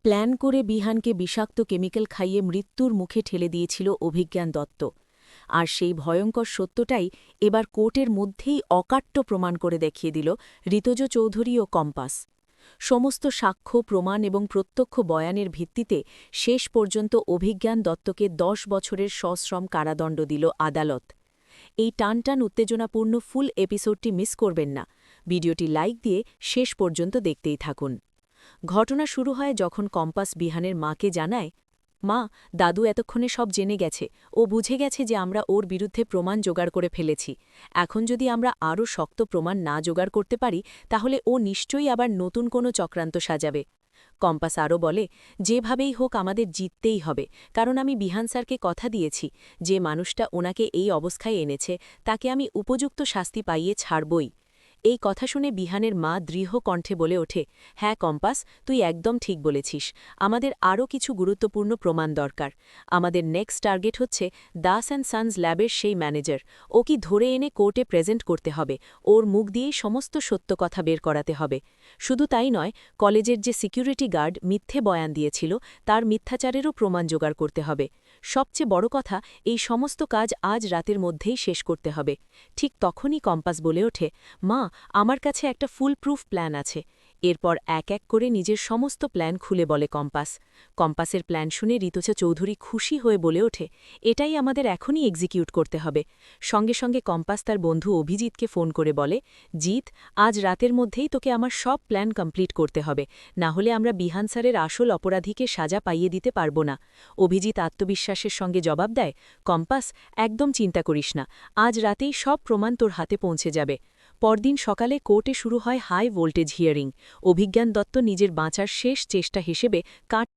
Plan করে বিহানকে বিষাক্ত chemical খাইয়ে মৃত্যুর মুখে ঠেলে দিয়েছিল অভিজ্ঞান দত্ত। আর সেই ভয়ঙ্কর সত্যটাই এবার কোর্টের মধ্যেই অকাট্য প্রমাণ করে দেখিয়ে দিল ঋতজ চৌধুরী ও কম্পাস। সমস্ত সাক্ষ্য প্রমাণ এবং প্রত্যক্ষ বয়ানের ভিত্তিতে শেষ পর্যন্ত অভিজ্ঞান দত্তকে ১০ বছরের সশ্রম কারাদণ্ড দিল আদালত। এই টানটান উত্তেজনাপূর্ণ ফুল এপিসোডটি মিস করবেন না। ভিডিওটি লাইক দিয়ে শেষ পর্যন্ত দেখতেই থাকুন। ঘটনা শুরু হয় যখন কম্পাস বিহানের মাকে জানায়, মা, দাদু এতক্ষণে সব জেনে গেছে, ও বুঝে গেছে যে আমরা ওর বিরুদ্ধে প্রমাণ জোগাড় করে ফেলেছি। এখন যদি আমরা আরও শক্ত প্রমাণ না জোগাড় করতে পারি তাহলে ও নিশ্চয়ই আবার নতুন কোনো চক্রান্ত সাজাবে। কম্পাস আরও বলে, যেভাবেই হোক আমাদের জিততেই হবে, কারণ আমি বিহান স্যারকে কথা দিয়েছি যে মানুষটা ওনাকে এই অবস্থায় এনেছে তাকে আমি উপযুক্ত শাস্তি পাইয়ে ছাড়বই। এই কথা শুনে বিহানের মা দৃঢ় কণ্ঠে বলে ওঠে, হ্যাঁ কম্পাস, তুই একদম ঠিক বলেছিস, আমাদের আরও কিছু গুরুত্বপূর্ণ প্রমাণ দরকার। আমাদের নেক্সট টার্গেট হচ্ছে দাস অ্যান্ড সানস ল্যাবের সেই ম্যানেজার। ও কি ধরে এনে কোর্টে প্রেজেন্ট করতে হবে, ওর মুখ দিয়েই সমস্ত সত্য কথা বের করাতে হবে। শুধু তাই নয়, কলেজের যে সিকিউরিটি গার্ড মিথ্যে বয়ান দিয়েছিল তার মিথ্যাচারেরও প্রমাণ জোগাড় করতে হবে। সবচেয়ে বড় কথা, এই সমস্ত কাজ আজ রাতের মধ্যেই শেষ করতে হবে। ঠিক তখনই কম্পাস বলে ওঠে, মা, আমার কাছে একটা ফুল প্রুফ প্ল্যান আছে। এরপর এক এক করে নিজের সমস্ত প্ল্যান খুলে বলে কম্পাস। কম্পাসের প্ল্যান শুনে ঋতজ চৌধুরী খুশি হয়ে বলে ওঠে, এটাই আমাদের এখনই এক্সিকিউট করতে হবে। সঙ্গে সঙ্গে কম্পাস তার বন্ধু অভিজিৎকে ফোন করে বলে, জিৎ, আজ রাতের মধ্যেই তোকে আমার সব প্ল্যান কমপ্লিট করতে হবে, না হলে আমরা বিহান স্যারের আসল অপরাধীকে সাজা পাইয়ে দিতে পারব না। অভিজিৎ আত্মবিশ্বাসের সঙ্গে জবাব দেয়, কম্পাস, একদম চিন্তা করিস না, আজ রাতেই সব প্রমাণ তোর হাতে পৌঁছে যাবে। পরদিন সকালে কোর্টে শুরু হয় হাই ভোল্টেজ হিয়ারিং। অভিজ্ঞান দত্ত নিজের বাঁচার শেষ চেষ্টা হিসেবে কাঠ